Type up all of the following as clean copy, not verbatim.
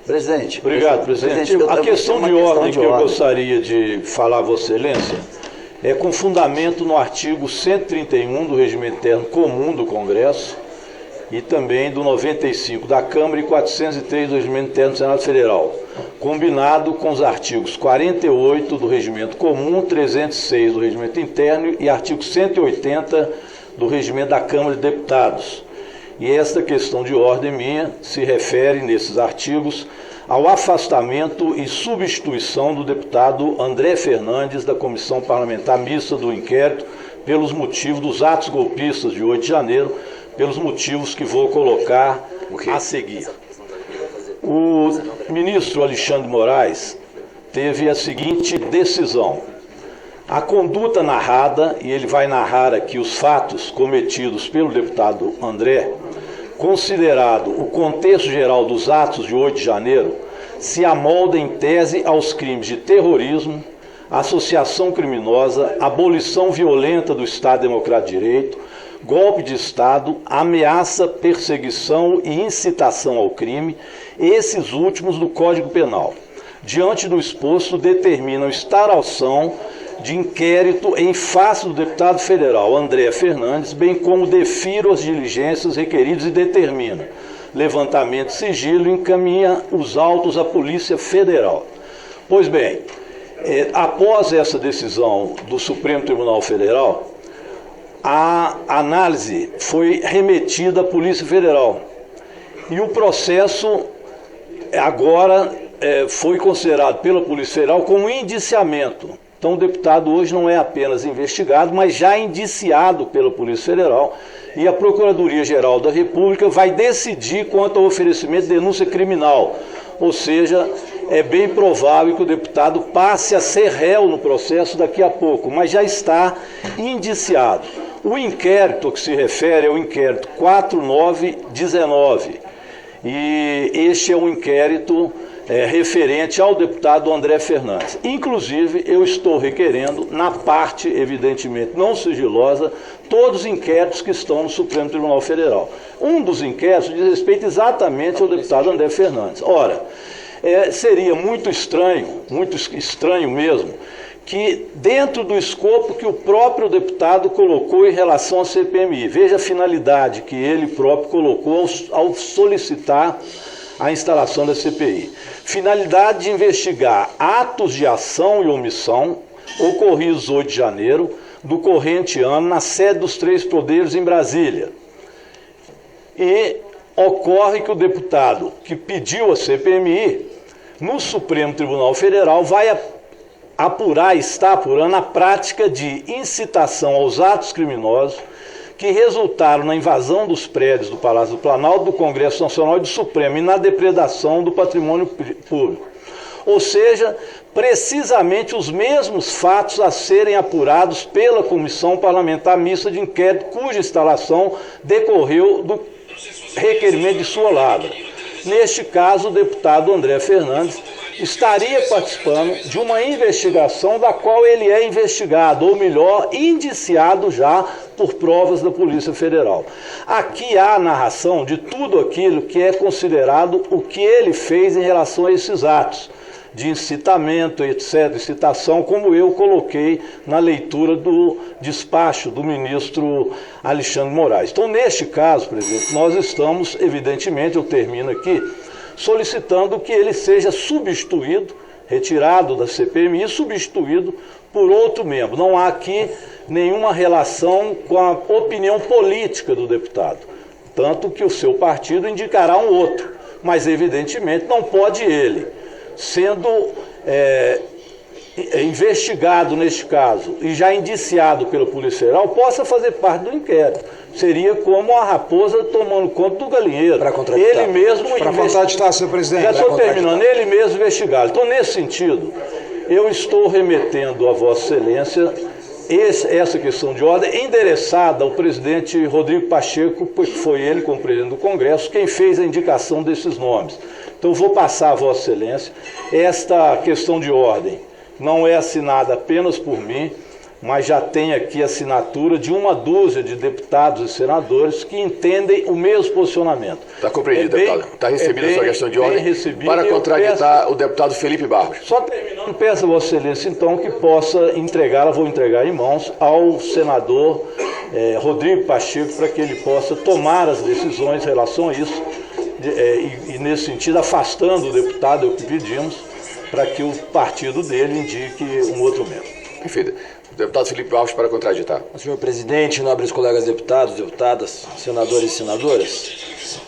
Presidente. Obrigado, presidente. A questão de ordem que eu gostaria de falar a Vossa Excelência é com fundamento no artigo 131 do Regimento Interno Comum do Congresso e também do 95 da Câmara e 403 do Regimento Interno do Senado Federal, combinado com os artigos 48 do Regimento Comum, 306 do Regimento Interno e artigo 180 do Regimento da Câmara de Deputados. E esta questão de ordem minha se refere, nesses artigos, ao afastamento e substituição do deputado André Fernandes da Comissão Parlamentar Mista do Inquérito pelos motivos dos atos golpistas de 8 de janeiro, pelos motivos que vou colocar a seguir. O ministro Alexandre Moraes teve a seguinte decisão. A conduta narrada, e ele vai narrar aqui os fatos cometidos pelo deputado André, considerado o contexto geral dos atos de 8 de janeiro, se amolda em tese aos crimes de terrorismo, associação criminosa, abolição violenta do Estado Democrático de Direito, golpe de Estado, ameaça, perseguição e incitação ao crime, esses últimos do Código Penal. Diante do exposto, determinam instauração de inquérito em face do deputado federal André Fernandes, bem como defiro as diligências requeridas e determina levantamento de sigilo e encaminha os autos à Polícia Federal. Pois bem, após essa decisão do Supremo Tribunal Federal, a análise foi remetida à Polícia Federal e o processo agora foi considerado pela Polícia Federal como indiciamento. Então o deputado hoje não é apenas investigado, mas já indiciado pela Polícia Federal e a Procuradoria-Geral da República vai decidir quanto ao oferecimento de denúncia criminal. Ou seja, é bem provável que o deputado passe a ser réu no processo daqui a pouco, mas já está indiciado. O inquérito que se refere é o inquérito 4919 e este é um inquérito referente ao deputado André Fernandes. Inclusive, eu estou requerendo, na parte, evidentemente, não sigilosa, todos os inquéritos que estão no Supremo Tribunal Federal. Um dos inquéritos diz respeito exatamente ao deputado André Fernandes. Ora, seria muito estranho mesmo, que dentro do escopo que o próprio deputado colocou em relação à CPMI, veja a finalidade que ele próprio colocou ao solicitar a instalação da CPI. Finalidade de investigar atos de ação e omissão ocorridos 8 de janeiro do corrente ano na sede dos três poderes em Brasília. E ocorre que o deputado que pediu a CPMI no Supremo Tribunal Federal vai apurar, está apurando a prática de incitação aos atos criminosos que resultaram na invasão dos prédios do Palácio do Planalto, do Congresso Nacional e do Supremo e na depredação do patrimônio público. Ou seja, precisamente os mesmos fatos a serem apurados pela Comissão Parlamentar Mista de Inquérito, cuja instalação decorreu do requerimento de sua lavra. Neste caso, o deputado André Fernandes estaria participando de uma investigação da qual ele é investigado, ou melhor, indiciado já por provas da Polícia Federal. Aqui há a narração de tudo aquilo que é considerado o que ele fez em relação a esses atos de incitamento, etc., incitação, como eu coloquei na leitura do despacho do ministro Alexandre Moraes. Então, neste caso, presidente, nós estamos, evidentemente, eu termino aqui, solicitando que ele seja substituído, retirado da CPMI, substituído por outro membro. Não há aqui nenhuma relação com a opinião política do deputado, tanto que o seu partido indicará um outro, mas evidentemente não pode ele, sendo investigado neste caso e já indiciado pela Polícia Federal, possa fazer parte do inquérito. Seria como a raposa tomando conta do galinheiro. Ele mesmo contraditar, senhor presidente. Já estou terminando. Ele mesmo investigado. Então, nesse sentido, eu estou remetendo a Vossa Excelência essa questão de ordem endereçada ao presidente Rodrigo Pacheco, porque foi ele, como presidente do Congresso, quem fez a indicação desses nomes. Então, vou passar a Vossa Excelência esta questão de ordem. Não é assinada apenas por mim, mas já tem aqui a assinatura de uma dúzia de deputados e senadores que entendem o mesmo posicionamento. Está compreendido, deputado. Está recebida a sua questão de ordem para contraditar o deputado Felipe Barros. Só terminando, peço a Vossa Excelência, então, que possa entregá-la, vou entregar em mãos, ao senador Rodrigo Pacheco, para que ele possa tomar as decisões em relação a isso, e nesse sentido, afastando o deputado, é o que pedimos, para que o partido dele indique um outro membro. Perfeito. Deputado Felipe Barros para contraditar. Senhor presidente, nobres colegas deputados, deputadas, senadores e senadoras,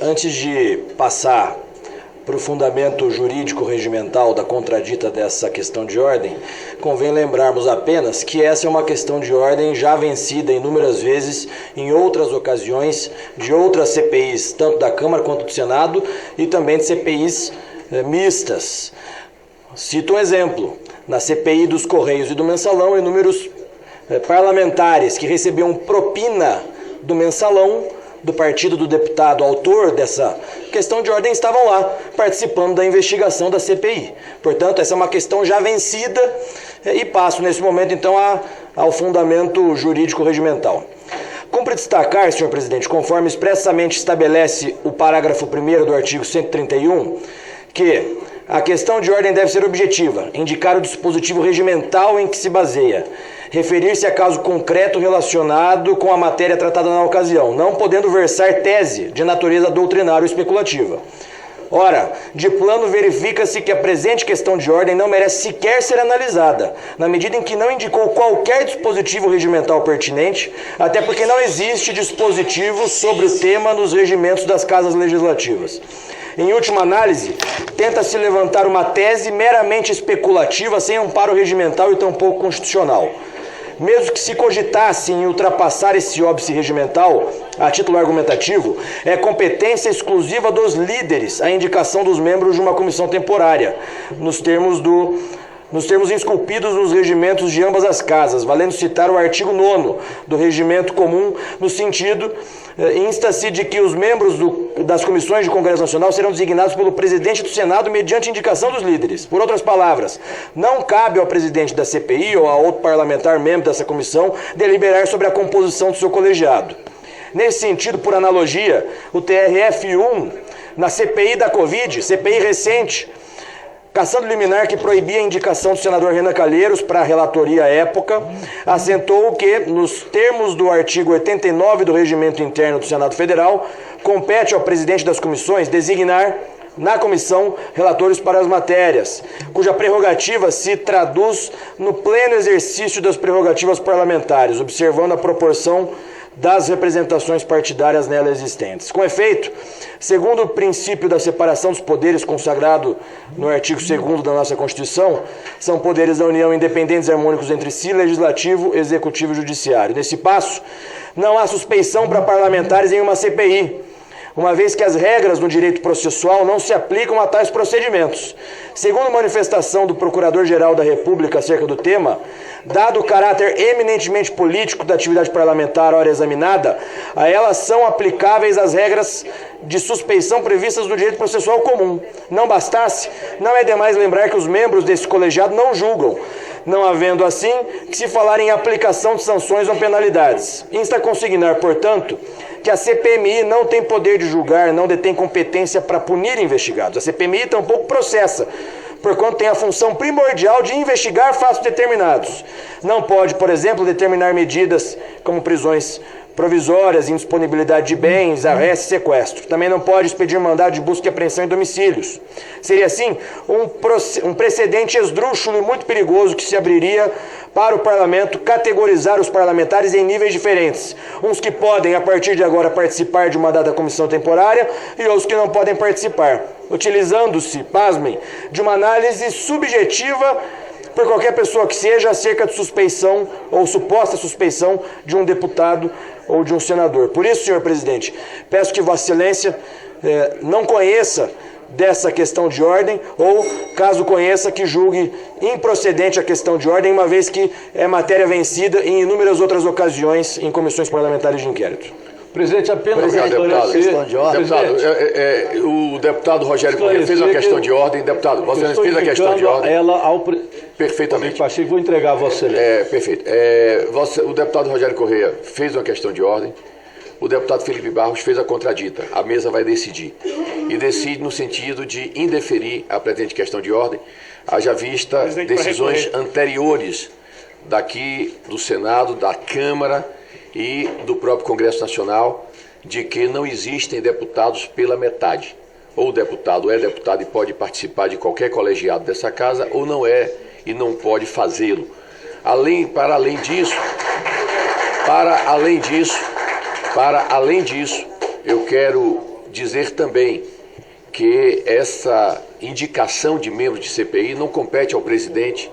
antes de passar para o fundamento jurídico-regimental da contradita dessa questão de ordem, convém lembrarmos apenas que essa é uma questão de ordem já vencida inúmeras vezes em outras ocasiões de outras CPIs, tanto da Câmara quanto do Senado, e também de CPIs mistas. Cito um exemplo. Na CPI dos Correios e do Mensalão, inúmeros parlamentares que recebiam propina do Mensalão, do partido do deputado autor dessa questão de ordem, estavam lá participando da investigação da CPI. Portanto, essa é uma questão já vencida e passo nesse momento, então, ao fundamento jurídico-regimental. Cumpre destacar, senhor presidente, conforme expressamente estabelece o parágrafo 1º do artigo 131, que a questão de ordem deve ser objetiva, indicar o dispositivo regimental em que se baseia, referir-se a caso concreto relacionado com a matéria tratada na ocasião, não podendo versar tese de natureza doutrinária ou especulativa. Ora, de plano verifica-se que a presente questão de ordem não merece sequer ser analisada, na medida em que não indicou qualquer dispositivo regimental pertinente, até porque não existe dispositivo sobre o tema nos regimentos das casas legislativas. Em última análise, tenta-se levantar uma tese meramente especulativa, sem amparo regimental e tampouco constitucional. Mesmo que se cogitasse em ultrapassar esse óbice regimental, a título argumentativo, é competência exclusiva dos líderes a indicação dos membros de uma comissão temporária, nos termos esculpidos nos regimentos de ambas as casas, valendo citar o artigo 9º do Regimento Comum, no sentido, insta-se de que os membros das comissões de Congresso Nacional serão designados pelo presidente do Senado mediante indicação dos líderes. Por outras palavras, não cabe ao presidente da CPI ou a outro parlamentar membro dessa comissão deliberar sobre a composição do seu colegiado. Nesse sentido, por analogia, o TRF-1, na CPI da Covid, CPI recente, cassando liminar que proibia a indicação do senador Renan Calheiros para a relatoria à época, assentou que, nos termos do artigo 89 do Regimento Interno do Senado Federal, compete ao presidente das comissões designar na comissão relatores para as matérias, cuja prerrogativa se traduz no pleno exercício das prerrogativas parlamentares, observando a proporção das representações partidárias nela existentes. Com efeito, segundo o princípio da separação dos poderes consagrado no artigo 2º da nossa Constituição, são poderes da União independentes e harmônicos entre si, legislativo, executivo e judiciário. Nesse passo, não há suspeição para parlamentares em uma CPI, uma vez que as regras do direito processual não se aplicam a tais procedimentos. Segundo manifestação do Procurador-Geral da República acerca do tema, dado o caráter eminentemente político da atividade parlamentar à hora examinada, a elas são aplicáveis as regras de suspeição previstas no direito processual comum. Não bastasse, não é demais lembrar que os membros desse colegiado não julgam, não havendo assim que se falar em aplicação de sanções ou penalidades. Insta a consignar, portanto, que a CPMI não tem poder de julgar, não detém competência para punir investigados. A CPMI tampouco processa, porquanto tem a função primordial de investigar fatos determinados. Não pode, por exemplo, determinar medidas como prisões provisórias, indisponibilidade de bens, arresto e sequestro. Também não pode expedir mandado de busca e apreensão em domicílios. Seria, assim, um precedente esdrúxulo e muito perigoso que se abriria para o parlamento categorizar os parlamentares em níveis diferentes. Uns que podem, a partir de agora, participar de uma dada comissão temporária e outros que não podem participar, utilizando-se, pasmem, de uma análise subjetiva por qualquer pessoa que seja acerca de suspeição ou suposta suspeição de um deputado ou de um senador. Por isso, senhor presidente, peço que Vossa Excelência não conheça dessa questão de ordem, ou, caso conheça, que julgue improcedente a questão de ordem, uma vez que é matéria vencida em inúmeras outras ocasiões em comissões parlamentares de inquérito. Presidente, apenas deputado, questão de ordem. Deputado, deputado Rogério Corrêa fez uma questão de ordem. Deputado, Vossa Excelência fez a questão de ordem. Perfeitamente. Pacheco, vou entregar a Vossa Excelência. Perfeito. O deputado Rogério Corrêa fez uma questão de ordem. O deputado Felipe Barros fez a contradita. A mesa vai decidir. E decide no sentido de indeferir a presente questão de ordem, haja vista decisões anteriores daqui do Senado, da Câmara e do próprio Congresso Nacional, de que não existem deputados pela metade. Ou o deputado é deputado e pode participar de qualquer colegiado dessa casa, ou não é e não pode fazê-lo. Para além disso, eu quero dizer também que essa indicação de membros de CPI não compete ao presidente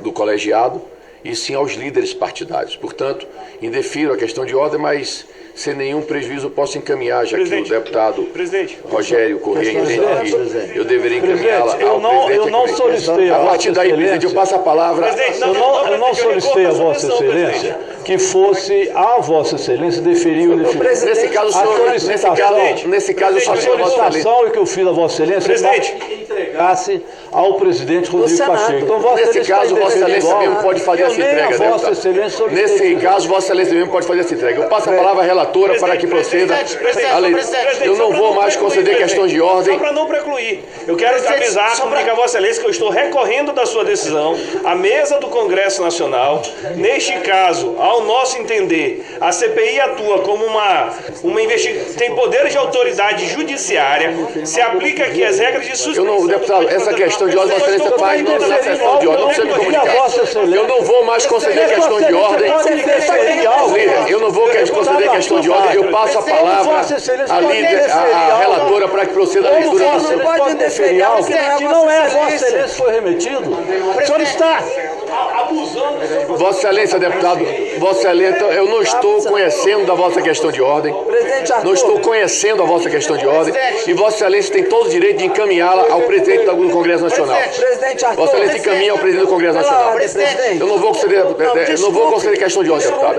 do colegiado, e sim aos líderes partidários. Portanto, indefiro a questão de ordem, mas sem nenhum prejuízo eu posso encaminhar, já que o deputado Rogério Corrêa entende que eu deveria encaminhá-la ao presidente. Eu não solicitei a Vossa Excelência. Presidente, eu passo a palavra. Eu não solicitei a Vossa Excelência que fosse a Vossa Excelência deferir o indeferido. Nesse caso, a solicitação que eu fiz a Vossa Excelência é que entregasse ao presidente Rodrigo Pacheco. Então, nesse caso, Vossa Excelência mesmo pode fazer essa entrega. Nesse caso, Vossa Excelência mesmo pode fazer essa entrega. Eu passo a palavra à relatora para que proceda a leitura. Eu não vou mais conceder questões de ordem. Só para não precluir, eu quero avisar, comunicar a Vossa Excelência que eu estou recorrendo da sua decisão à mesa do Congresso Nacional. Neste caso, ao nosso entender, a CPI atua como uma investigação, tem poderes de autoridade judiciária, se aplica aqui as regras de suspensão. Deputado, essa questão de ordem, Vossa Excelência faz na sessão de ordem. Não precisa me comunicar. Eu não vou mais conceder questão de ordem. Eu não vou conceder questão de ordem. Eu passo a palavra à relatora para que proceda a leitura do seu. Você pode deferir algo que não é Vossa Excelência que foi remetido? O senhor está abusando. Vossa Excelência, deputado, Vossa Excelência, eu não estou conhecendo da vossa questão de ordem. Não estou conhecendo a vossa questão de ordem. E Vossa Excelência tem todo o direito de encaminhá-la ao presidente do Congresso Nacional. Vossa Excelência encaminha ao presidente do Congresso Nacional. Eu não vou conceder questão de ordem, deputado.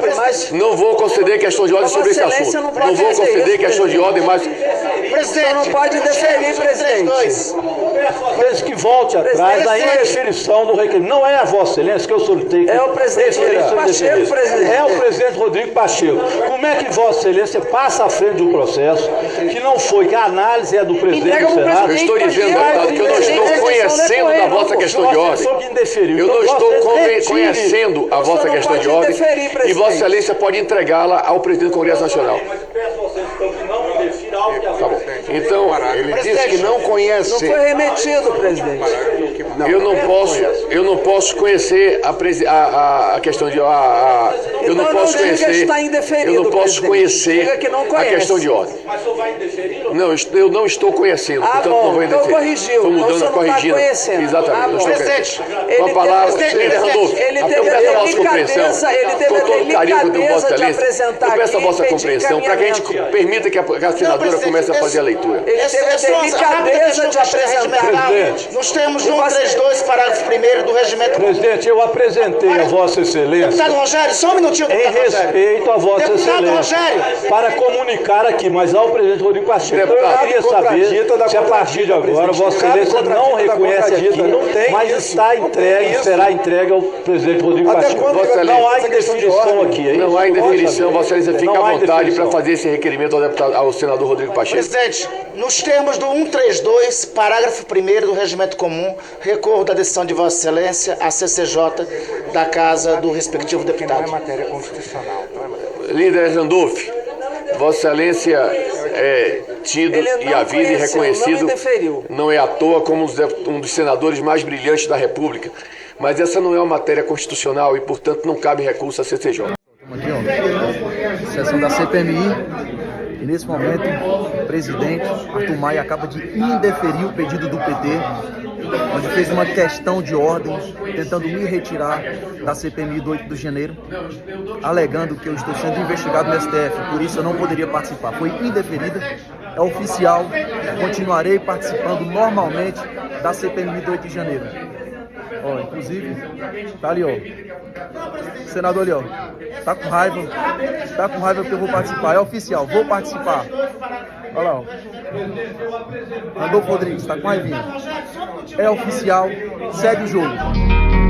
Não vou conceder questão de ordem sobre esse assunto. Não vou conceder questão de ordem, mas... Presidente, não pode deferir, presidente. Desde que volte atrás da indeferição do requerimento. Não é a Vossa Excelência que eu solicitei. É o presidente Rodrigo Pacheco, presidente. É o presidente Rodrigo Pacheco. Como é que Vossa Excelência passa à frente de um processo que não foi, que a análise é do presidente do Senado? Eu estou dizendo, deputado, que eu não estou conhecendo da vossa questão de ordem. Eu não estou conhecendo a vossa questão de ordem e Vossa Excelência pode entregá-la ao presidente do Congresso Nacional. Tá bom. Então, ele disse que não conhece. Não foi remetido, presidente. Eu não posso conhecer a questão de eu não posso conhecer. Eu não posso conhecer a questão de ordem. Mas o senhor vai indeferir? Não, eu não estou conhecendo, portanto não vou indeferir. Corrigiu. Estou mudando, corrigindo. Exatamente. Não estou conhecendo. Com a palavra, líder Randolfo, eu peço a vossa compreensão, com todo o carinho que eu tenho Vossa Excelência, eu peço a vossa compreensão para que a gente permita que a senadora comece a fazer a leitura. Ele teve a delicadeza de apresentar. Nós temos no 132, parágrafo 1º do regimento. Presidente, eu apresentei a Vossa Excelência. Deputado Rogério, só um minutinho, em respeito a Vossa Excelência, para comunicar aqui, mas ao presidente Rodrigo Pacheco. Então, eu queria saber se a partir de agora Vossa Excelência não reconhece aqui, mas está entregue, será entregue ao presidente Rodrigo Pacheco. Não há indefinição aqui, é isso? Não há indefinição, Vossa Excelência fica à vontade para fazer esse requerimento ao senador Rodrigo Pacheco. Presidente, nos termos do 132, parágrafo 1º do regimento comum, recorro da decisão de Vossa Excelência à CCJ da casa do respectivo deputado. Não é matéria constitucional. Líder Randolph, Vossa Excelência é tido e havido e reconhecido, não é à toa, como um dos senadores mais brilhantes da República. Mas essa não é uma matéria constitucional e, portanto, não cabe recurso à CCJ. Aqui, ó, sessão da CPMI. E nesse momento, o presidente Arthur Maia acaba de indeferir o pedido do PT, onde fez uma questão de ordem, tentando me retirar da CPMI do 8 de janeiro, alegando que eu estou sendo investigado no STF, por isso eu não poderia participar. Foi indeferida, é oficial, continuarei participando normalmente da CPMI do 8 de janeiro. Ó, inclusive, tá ali, ó, o senador ali, ó, tá com raiva porque eu vou participar, é oficial, vou participar. Olha lá, ó. Adolfo Rodrigues, tá com raivinha. É oficial, segue o jogo.